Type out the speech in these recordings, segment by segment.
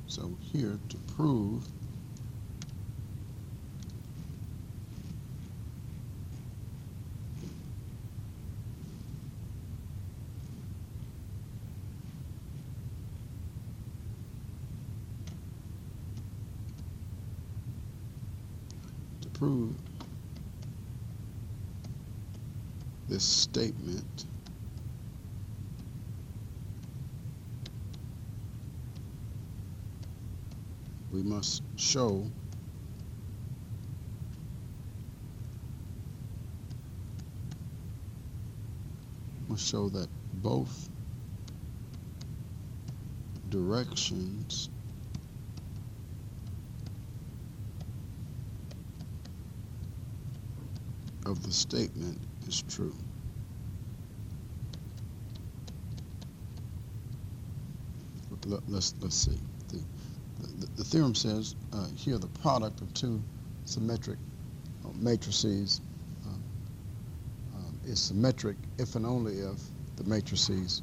So here, to prove this statement, we must show that both directions of the statement is true. Let's see. The theorem says here the product of two symmetric matrices is symmetric if and only if the matrices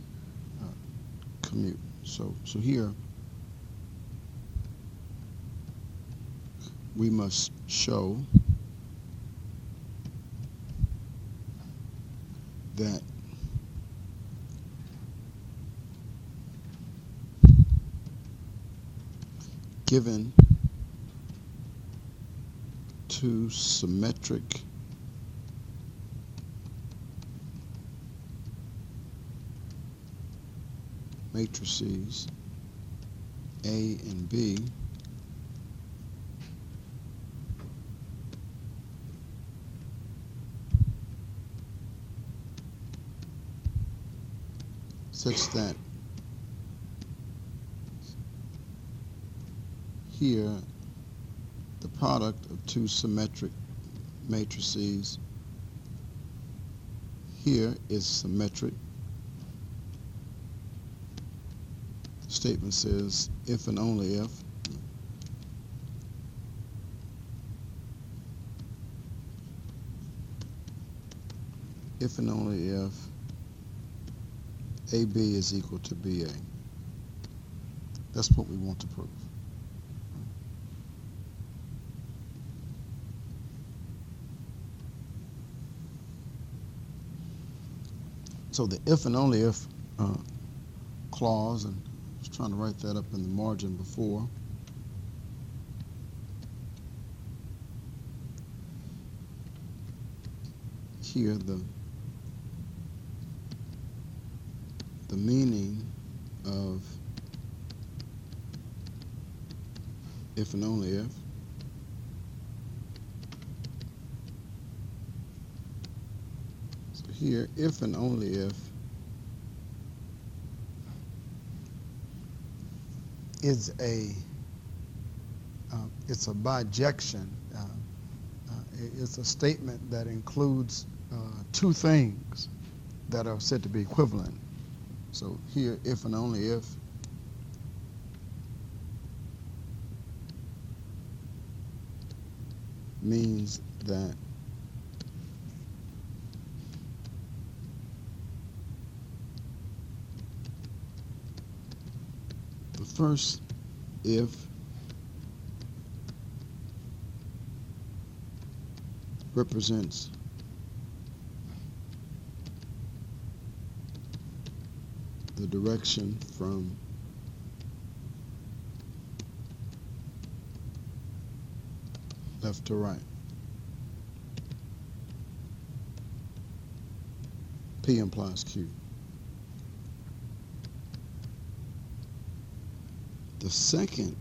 commute. So here we must show that given two symmetric matrices A and B, such that here the product of two symmetric matrices here is symmetric. The statement says if and only if and only if AB is equal to BA. That's what we want to prove. So the if and only if clause, and I was trying to write that up in the margin before. Here the meaning of if and only if here, if and only if is it's a bijection. It's a statement that includes two things that are said to be equivalent. So here, if and only if means that the first if represents the direction from left to right. P implies Q. The second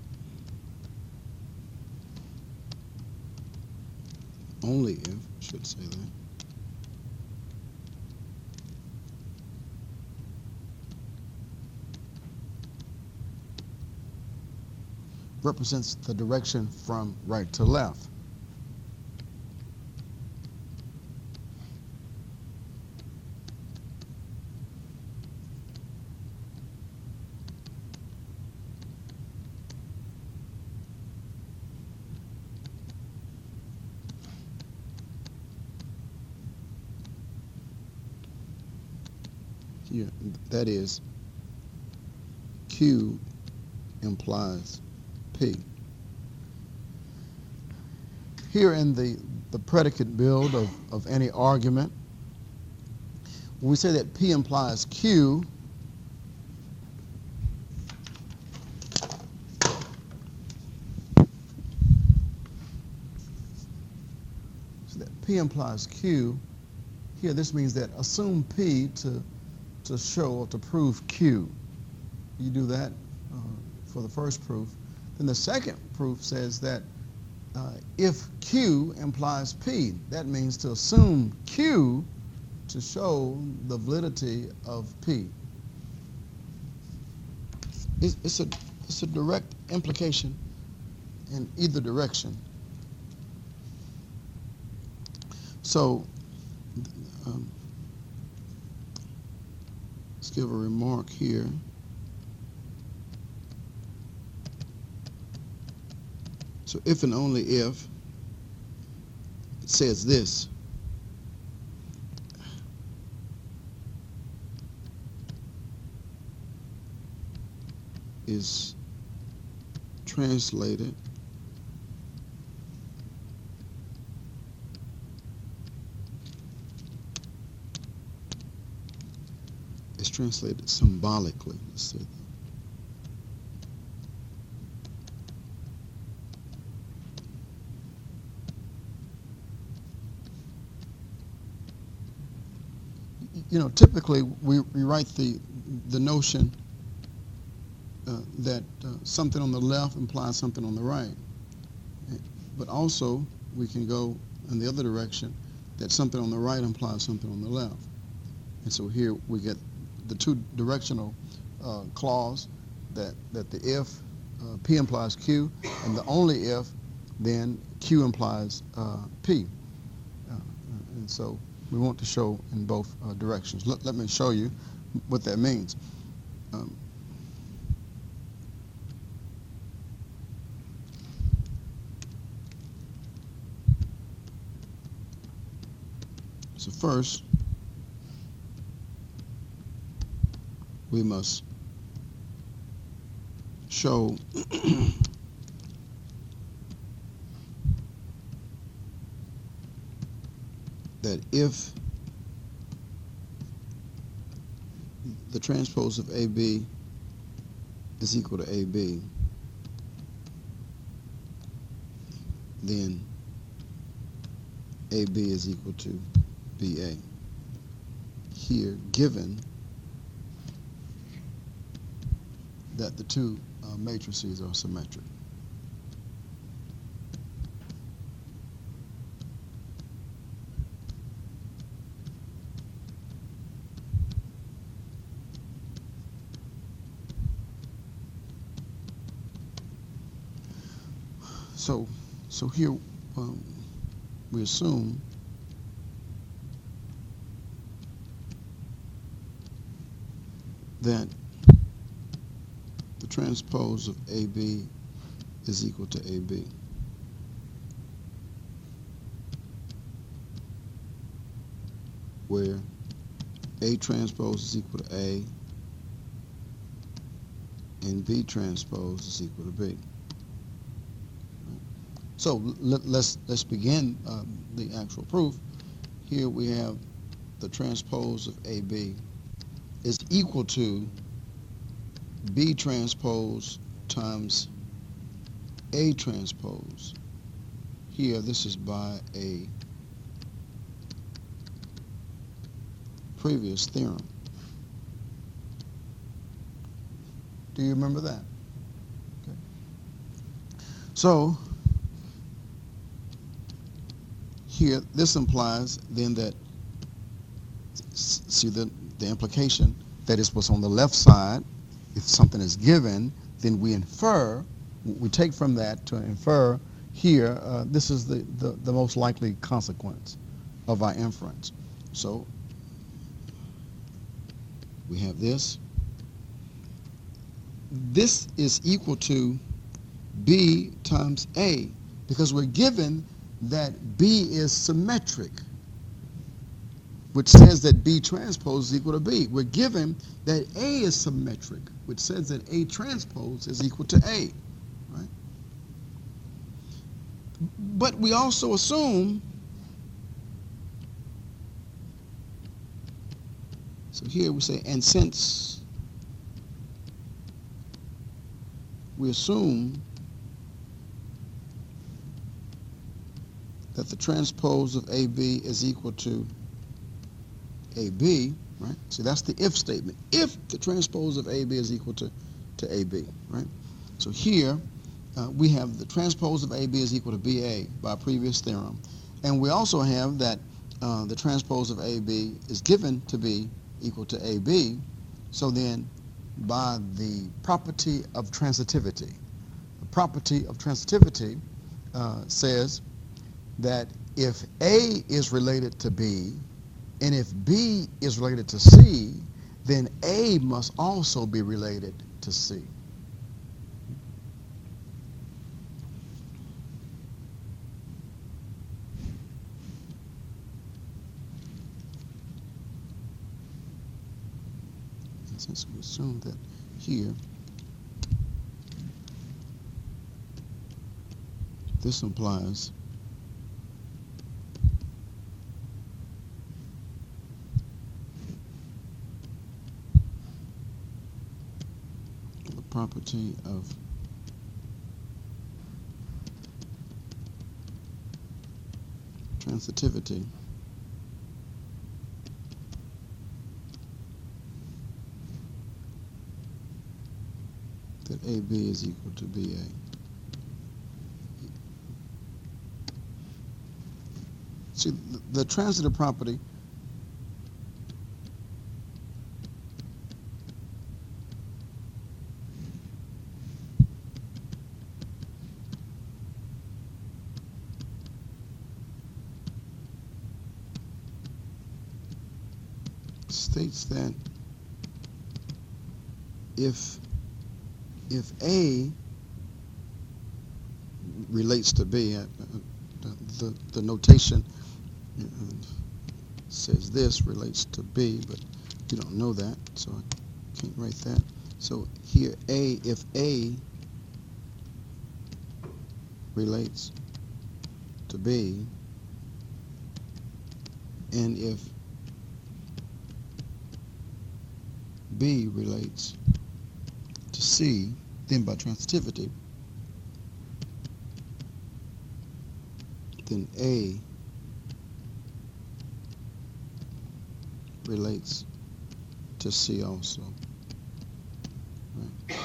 only if, should say that, represents the direction from right to left. Here, that is, Q implies P. Here in the predicate build of any argument, when we say that P implies Q, so that P implies Q, here this means that assume P to show or to prove Q. You do that for the first proof. Then the second proof says that if Q implies P, that means to assume Q to show the validity of P. It's a direct implication in either direction. So let's give a remark here. So if and only if it says this, is translated symbolically. Let's say that. You know, typically we write the notion that something on the left implies something on the right. But also we can go in the other direction, that something on the right implies something on the left. And so here we get the two directional clause that the if P implies Q, and the only if then Q implies P. And so we want to show in both directions. Let me show you what that means. So first, we must show that if the transpose of AB is equal to AB, then AB is equal to BA. Here, given that the two matrices are symmetric. So here we assume that the transpose of AB is equal to AB. Where A transpose is equal to A and B transpose is equal to B. So let's begin the actual proof. Here we have the transpose of AB is equal to B transpose times A transpose. Here, this is by a previous theorem. Do you remember that? Okay. So, here, this implies then that, see the implication, that is what's on the left side. If something is given, then we infer, we take from that to infer here, this is the most likely consequence of our inference. So we have this. This is equal to B times A, because we're given that B is symmetric, which says that B transpose is equal to B. We're given that A is symmetric, which says that A transpose is equal to A, right? But we also assume, so here we say, and since we assume that the transpose of AB is equal to AB, right? See, that's the if statement. If the transpose of AB is equal to AB, right? So here we have the transpose of AB is equal to BA by previous theorem. And we also have that the transpose of AB is given to be equal to AB. So then by the property of transitivity, the property of transitivity says that if A is related to B, and if B is related to C, then A must also be related to C. And since we assume that here, this implies the property of transitivity that AB is equal to BA. See, the transitive property states that if A relates to B, the notation says this relates to B, but you don't know that, so I can't write that. So here, if A relates to B, and if B relates to C, then by transitivity, then A relates to C also. Right.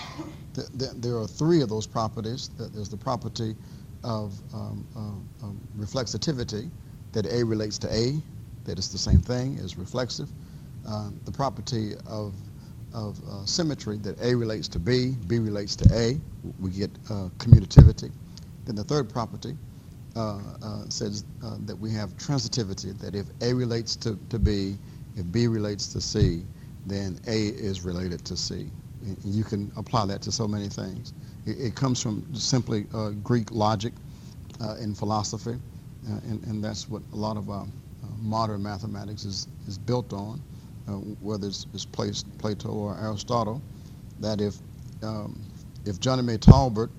There are three of those properties. There's the property of reflexivity, that A relates to A, that it's the same thing, is reflexive. The property of symmetry, that A relates to B, B relates to A, we get commutativity. Then the third property says that we have transitivity, that if A relates to B, if B relates to C, then A is related to C. And you can apply that to so many things. It comes from simply Greek logic in philosophy, and that's what a lot of modern mathematics is built on, whether it's Plato or Aristotle, that if Johnny May Talbot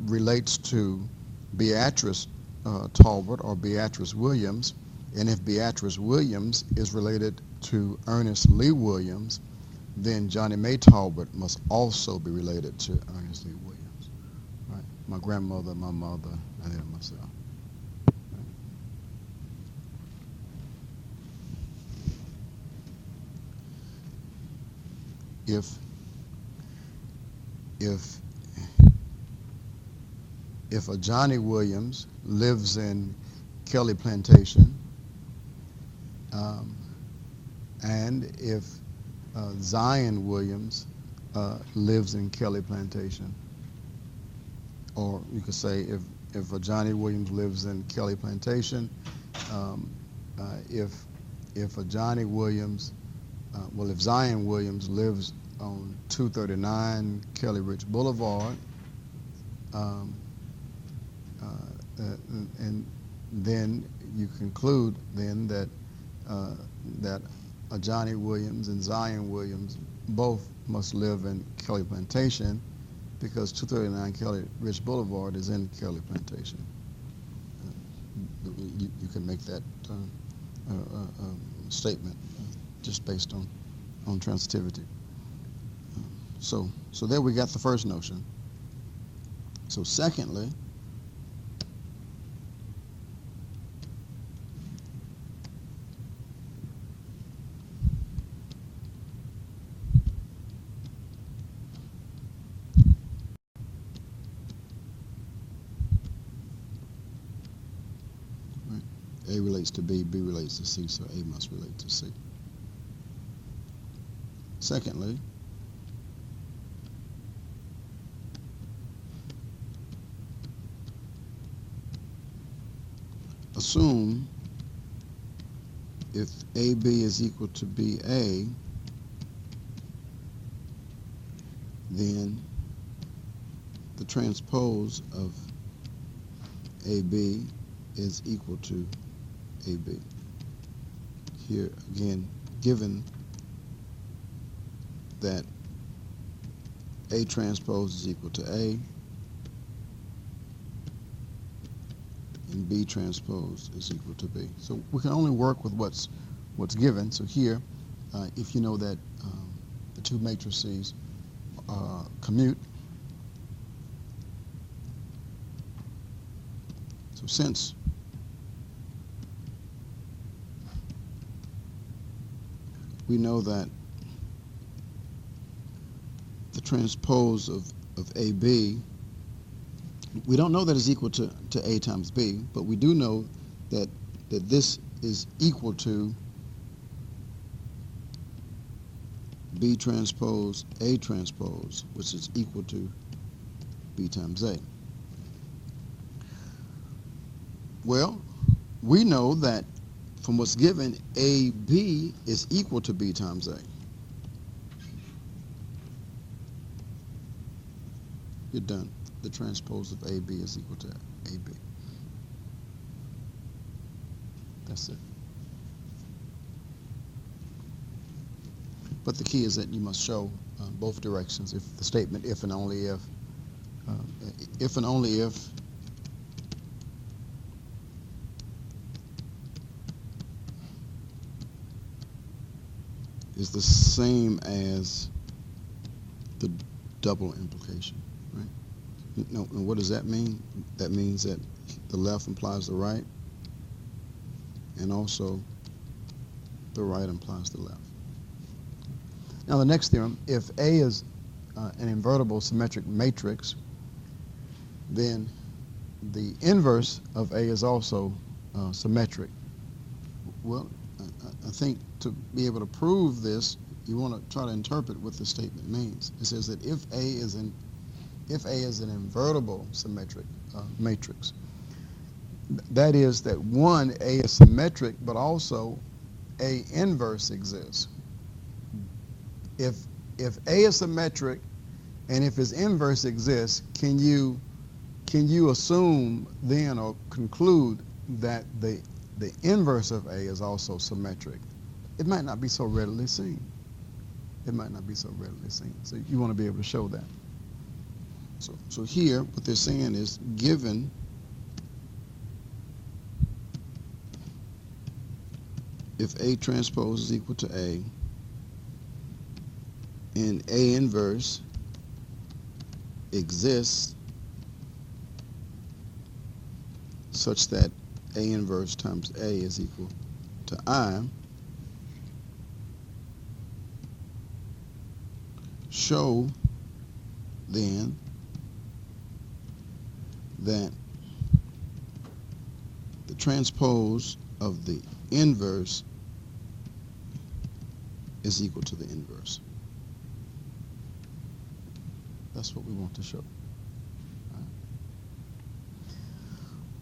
relates to Beatrice Talbot or Beatrice Williams, and if Beatrice Williams is related to Ernest Lee Williams, then Johnny May Talbot must also be related to Ernest Lee Williams. Right? My grandmother, my mother, and then myself. Right? If a Johnny Williams lives in Kelly Plantation, and if Zion Williams lives in Kelly Plantation, or you could say if a Johnny Williams lives in Kelly Plantation, if a Johnny Williams, if Zion Williams lives on 239 Kelly Ridge Boulevard, and then you conclude then that a Johnny Williams and Zion Williams both must live in Kelly Plantation, because 239 Kelly Ridge Boulevard is in Kelly Plantation. You can make that statement just based on transitivity. So there we got the first notion. So secondly, A relates to B, B relates to C, so A must relate to C. Secondly, assume if AB is equal to BA, then the transpose of AB is equal to AB. Here again, given that A transpose is equal to A and B transpose is equal to B. So we can only work with what's given. So here, if you know that the two matrices commute, so since we know that the transpose of AB, we don't know that it's equal to A times B, but we do know that this is equal to B transpose A transpose, which is equal to B times A. Well, we know that from what's given, AB is equal to B times A. You're done. The transpose of AB is equal to AB. That's it. But the key is that you must show both directions. If the statement if and only if is the same as the double implication, right? Now, what does that mean? That means that the left implies the right, and also the right implies the left. Now the next theorem, if A is an invertible symmetric matrix, then the inverse of A is also symmetric. Well, I think to be able to prove this, you want to try to interpret what the statement means. It says that if A is an invertible symmetric matrix, that is that one, A is symmetric, but also A inverse exists. If A is symmetric and if its inverse exists, can you assume then or conclude that the inverse of A is also symmetric? It might not be so readily seen. It might not be so readily seen. So you want to be able to show that. So here, what they're saying is, given if A transpose is equal to A and A inverse exists such that A inverse times A is equal to I, show then that the transpose of the inverse is equal to the inverse. That's what we want to show.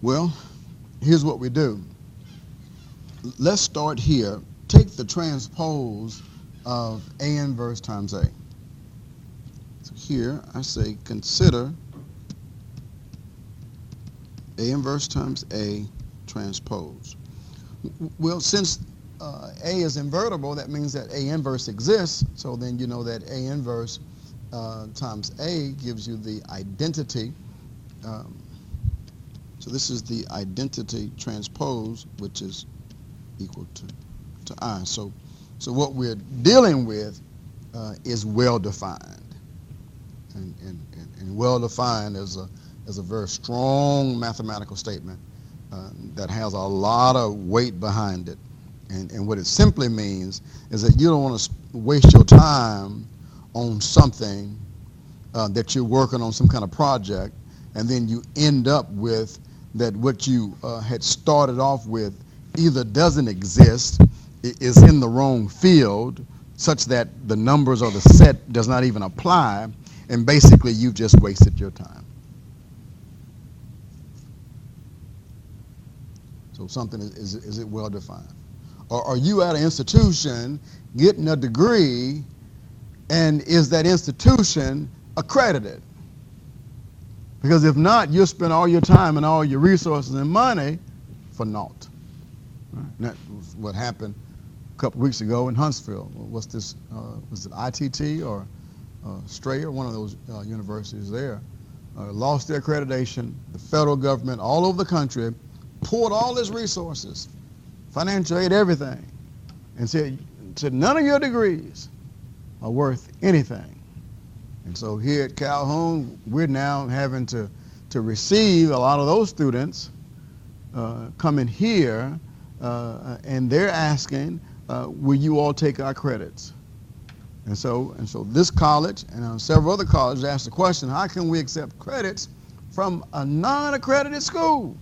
Well, here's what we do. Let's start here. Take the transpose of A inverse times A. So here I say consider A inverse times A transpose. Well, since A is invertible, that means that A inverse exists, so then you know that A inverse times A gives you the identity. So this is the identity transpose, which is equal to I. So what we're dealing with is well-defined. And well-defined is a very strong mathematical statement that has a lot of weight behind it. And what it simply means is that you don't want to waste your time on something that you're working on, some kind of project, and then you end up with that what you had started off with either doesn't exist, is in the wrong field, such that the numbers or the set does not even apply, and basically you've just wasted your time. So something is it well defined? Or are you at an institution getting a degree, and is that institution accredited? Because if not, you'll spend all your time and all your resources and money for naught. Right? And that was what happened a couple weeks ago in Huntsville. What's this? Was it ITT or Strayer, one of those universities there, lost their accreditation. The federal government all over the country poured all its resources, financial aid, everything, and said none of your degrees are worth anything. And so here at Calhoun, we're now having to receive a lot of those students coming here, and they're asking, will you all take our credits? And so this college and several other colleges asked the question, how can we accept credits from a non-accredited school?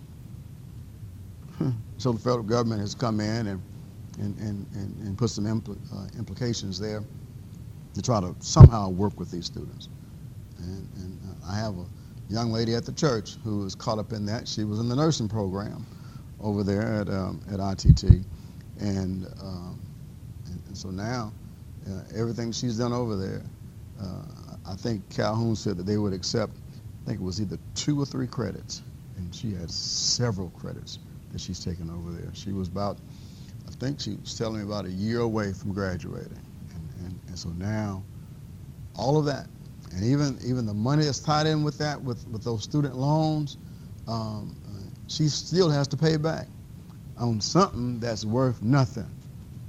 So the federal government has come in and put some implications there to try to somehow work with these students. And I have a young lady at the church who was caught up in that. She was in the nursing program over there at ITT. And so now everything she's done over there, I think Calhoun said that they would accept, I think it was either 2 or 3 credits. And she had several credits that she's taken over there. She was about, I think she was telling me about a year away from graduating. And so now, all of that, and even the money that's tied in with that, with those student loans, she still has to pay back on something that's worth nothing.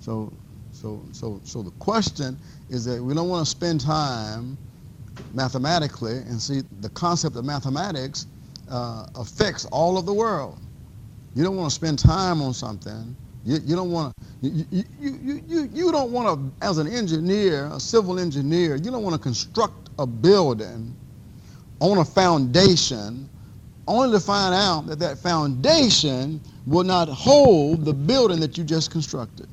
So the question is that we don't want to spend time mathematically, and see the concept of mathematics affects all of the world. You don't want to spend time on something. You don't want to. You don't want to, as an engineer, a civil engineer, you don't want to construct a building on a foundation, only to find out that that foundation will not hold the building that you just constructed.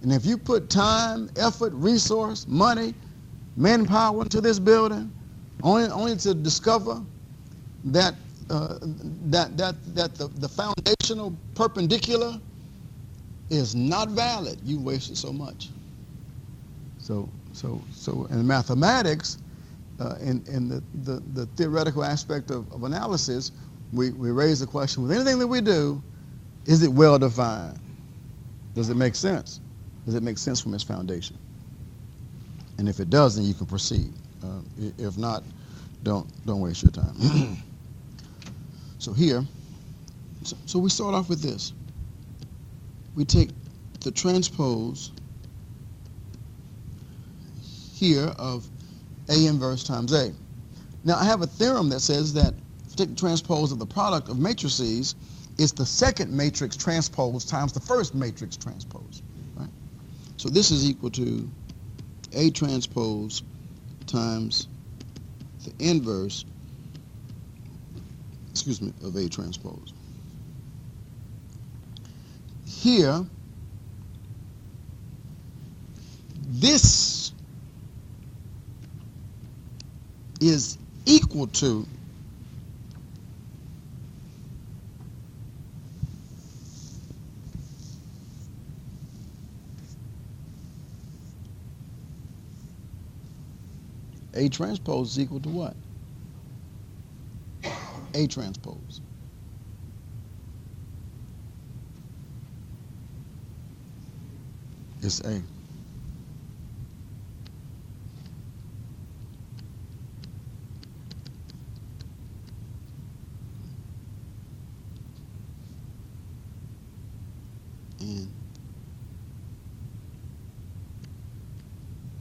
And if you put time, effort, resource, money, manpower into this building, only to discover that the foundational perpendicular is not valid, you wasted so much. So in mathematics, in the theoretical aspect of analysis, we raise the question, with anything that we do, is it well defined? Does it make sense? Does it make sense from its foundation? And if it does, then you can proceed. If not, don't waste your time. So here, so we start off with this. We take the transpose here of A inverse times A. Now I have a theorem that says that if you take the transpose of the product of matrices, it's the second matrix transpose times the first matrix transpose. Right? So this is equal to A transpose times the inverse, of A transpose. Here, this is equal to A transpose is equal to what? A transpose. It's A.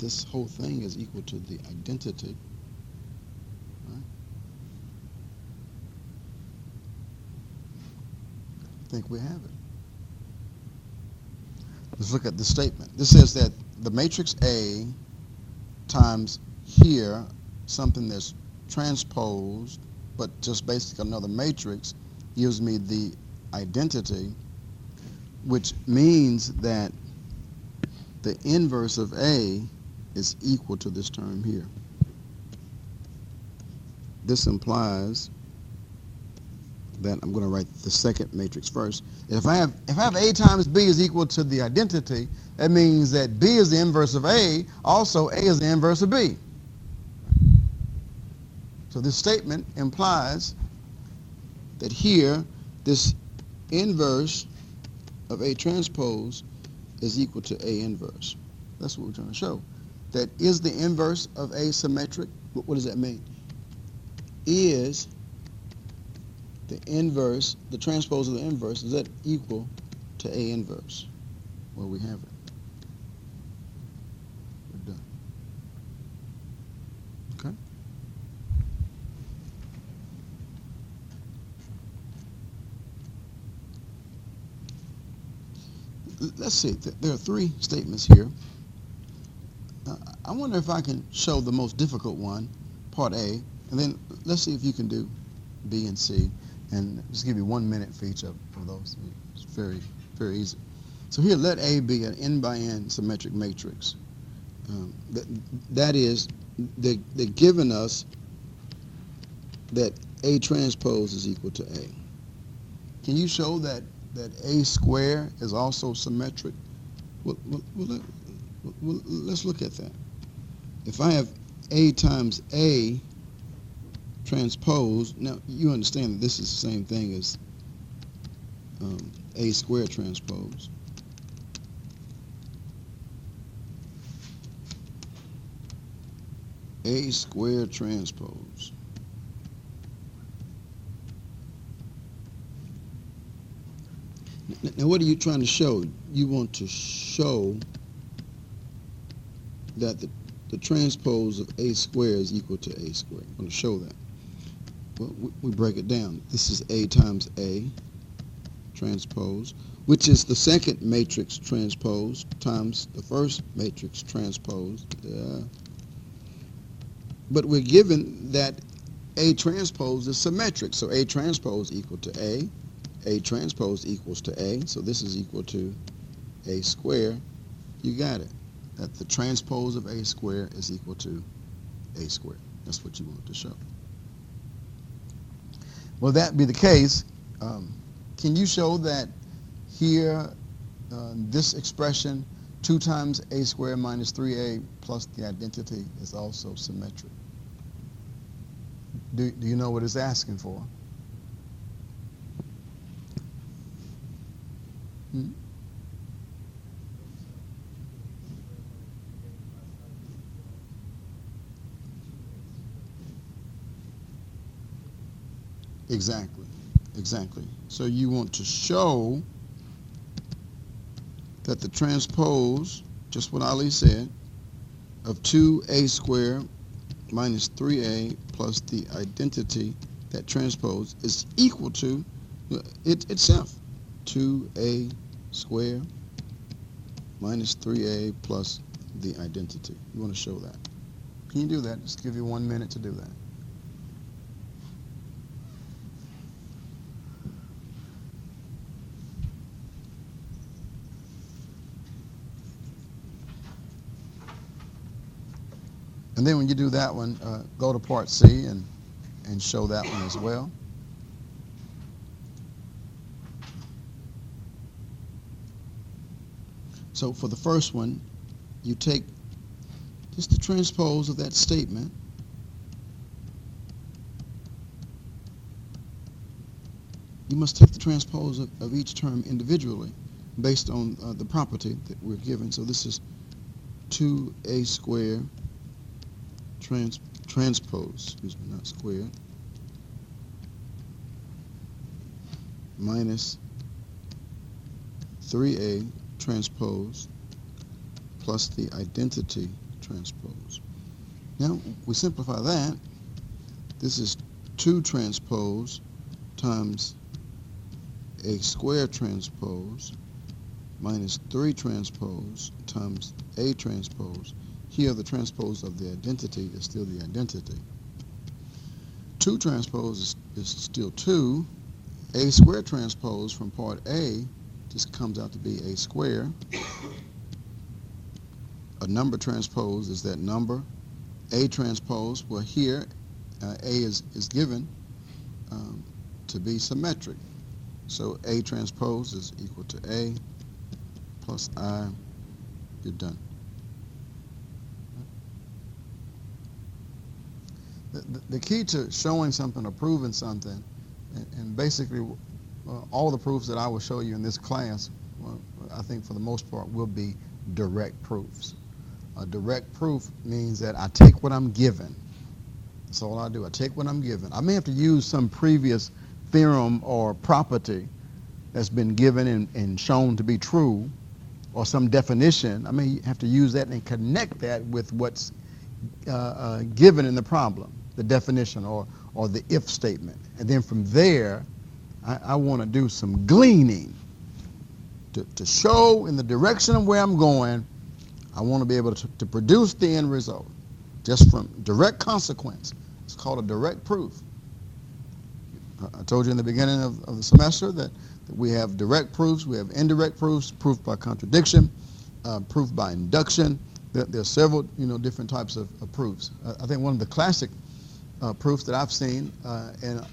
this whole thing is equal to the identity, right? I think we have it. Let's look at the statement. This says that the matrix A times here something that's transposed, but just basically another matrix, gives me the identity, which means that the inverse of A is equal to this term here. This implies that I'm going to write the second matrix first. If I have A times B is equal to the identity, that means that B is the inverse of A, also A is the inverse of B. So this statement implies that here, this inverse of A transpose is equal to A inverse. That's what we're trying to show. That is the inverse of A symmetric. What does that mean? Is the inverse, the transpose of the inverse, is that equal to A inverse? Well, we have it. We're done. Okay? Let's see. There are three statements here. I wonder if I can show the most difficult one, part A, and then let's see if you can do B and C, and just give you 1 minute for each of those. It's very, very easy. So here, let A be an n by n symmetric matrix. That is, they're giving us that A transpose is equal to A. Can you show that A square is also symmetric? Well, let's look at that. If I have A times A transpose, now you understand that this is the same thing as A squared transpose. A squared transpose. Now what are you trying to show? You want to show that the transpose of A squared is equal to A squared. I'm going to show that. Well, we break it down. This is A times A transpose, which is the second matrix transpose times the first matrix transpose. But we're given that A transpose is symmetric, so A transpose equal to A transpose equals to A, so this is equal to A squared. You got it. That the transpose of A squared is equal to A squared. That's what you want to show. Well, that be the case, can you show that here, this expression, 2 times A squared minus 3A plus the identity is also symmetric? Do you know what it's asking for? Hmm? Exactly. So you want to show that the transpose, just what Ali said, of 2A squared minus 3A plus the identity, that transpose, is equal to it itself. 2A squared minus 3A plus the identity. You want to show that. Can you do that? Just give you 1 minute to do that. And then when you do that one, go to part C and show that one as well. So for the first one, you take just the transpose of that statement. You must take the transpose of each term individually based on the property that we're given. So this is 2A squared transpose, not squared, minus 3A transpose plus the identity transpose. Now we simplify that. This is 2 transpose times A squared transpose minus 3 transpose times A transpose. Here the transpose of the identity is still the identity. 2 transpose is still 2. A squared transpose from part A just comes out to be A squared. A number transpose is that number. A transpose, well here A is given to be symmetric. So A transpose is equal to A plus I. You're done. The key to showing something or proving something, and basically all the proofs that I will show you in this class, I think for the most part, will be direct proofs. A direct proof means that I take what I'm given. That's all I do. I take what I'm given. I may have to use some previous theorem or property that's been given and shown to be true, or some definition. I may have to use that and connect that with what's given in the problem, the definition or the if statement. And then from there, I want to do some gleaning to show in the direction of where I'm going. I want to be able to produce the end result just from direct consequence. It's called a direct proof. I told you in the beginning of the semester that we have direct proofs, we have indirect proofs, proof by contradiction, proof by induction. There are several different types of proofs. I think one of the classic proofs that I've seen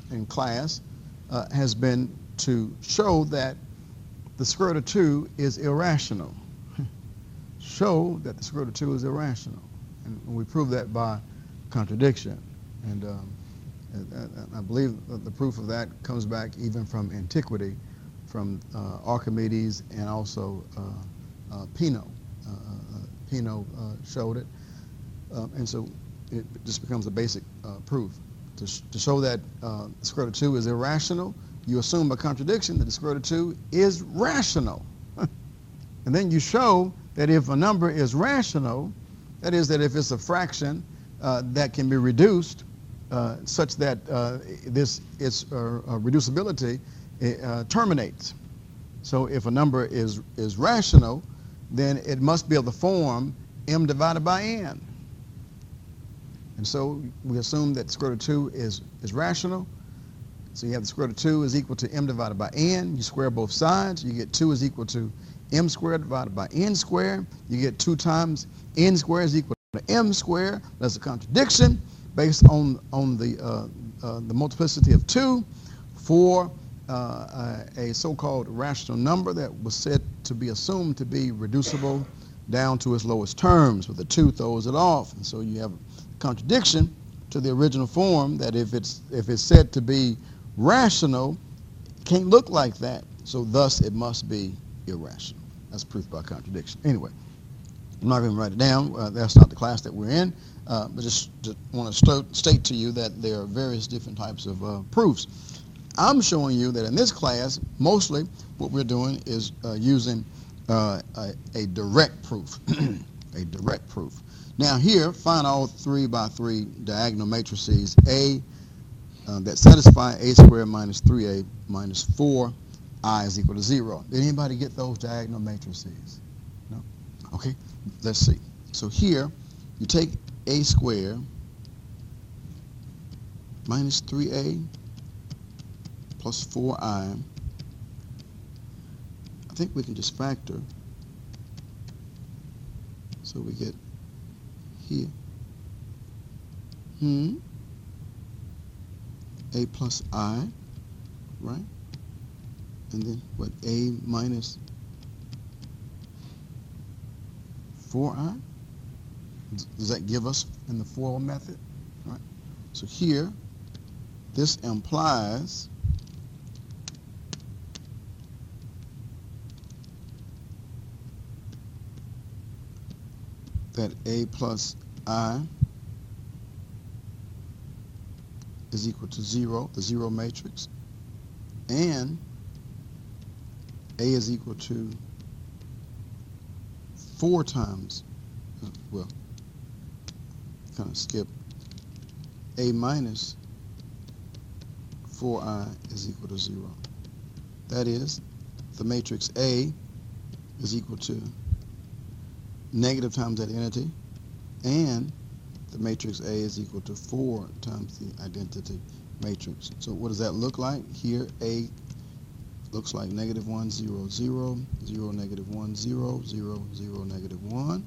in class has been to show that the square root of 2 is irrational. Show that the square root of 2 is irrational. And we prove that by contradiction. And I believe that the proof of that comes back even from antiquity, from Archimedes and also Pino. Pino showed it. And so it just becomes a basic proof. To show that the square root of 2 is irrational, you assume by contradiction that the square root of 2 is rational. And then you show that if a number is rational, that is, that if it's a fraction that can be reduced such that its reducibility terminates. So if a number is rational, then it must be of the form m divided by n. And so we assume that the square root of 2 is rational. So you have the square root of 2 is equal to m divided by n. You square both sides. You get 2 is equal to m squared divided by n squared. You get 2 times n squared is equal to m squared. That's a contradiction based on the multiplicity of 2 for a so-called rational number that was said to be assumed to be reducible down to its lowest terms, but the 2 throws it off. And so you have a contradiction to the original form that if it's said to be rational, it can't look like that. So thus it must be irrational. That's proof by contradiction. Anyway, I'm not going to write it down. That's not the class that we're in. But just want to state to you that there are various different types of proofs. I'm showing you that in this class, mostly what we're doing is using a direct proof. A direct proof. Now here, find all 3 by 3 diagonal matrices A that satisfy a squared minus 3a minus 4i is equal to 0. Did anybody get those diagonal matrices? No? Okay, let's see. So here, you take a squared minus 3a plus 4i. I think we can just factor. So we get here a plus I, right? And then what, a minus 4i? Does that give us in the FOIL method? Right. So here, this implies that a plus I is equal to 0, the 0 matrix, and a is equal to 4 times, well, kind of skip. A minus 4I is equal to 0. That is, the matrix A is equal to negative times that entity, and the matrix A is equal to 4 times the identity matrix. So what does that look like? Here, A looks like negative 1, 0, 0, 0, negative 1, 0, 0, 0, negative 1.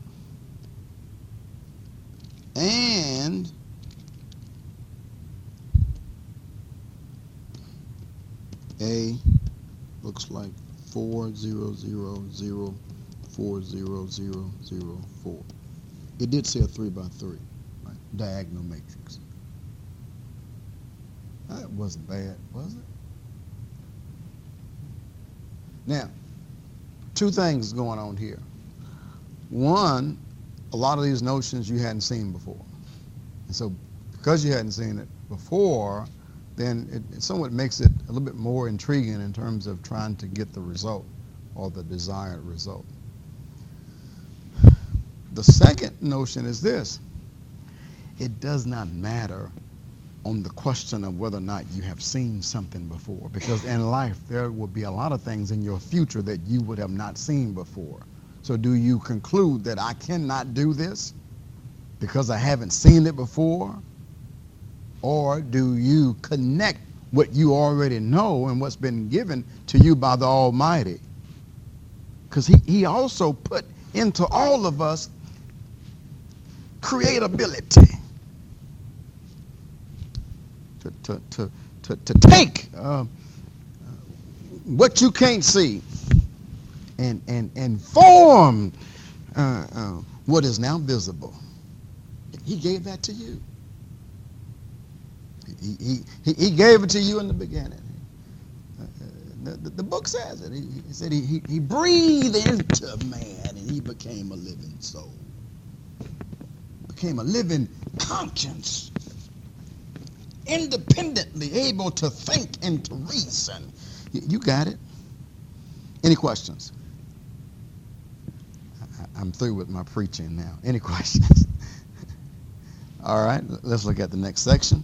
And A looks like 4, 0, 0, 0, 4, 0, 0, 0, 4. It did say a 3 by 3, right? Diagonal matrix. That wasn't bad, was it? Now, two things going on here. One, a lot of these notions you hadn't seen before. And so because you hadn't seen it before, then it somewhat makes it a little bit more intriguing in terms of trying to get the result or the desired result. The second notion is this: it does not matter on the question of whether or not you have seen something before, because in life there will be a lot of things in your future that you would have not seen before. So do you conclude that I cannot do this because I haven't seen it before? Or do you connect what you already know and what's been given to you by the Almighty? Because he also put into all of us creatability to take what you can't see and form what is now visible. He gave that to you. He gave it to you in the beginning. The book says it. He said he breathed into man and he became a living soul. Became a living conscience. Independently able to think and to reason. You got it. Any questions? I'm through with my preaching now. Any questions? All right, let's look at the next section.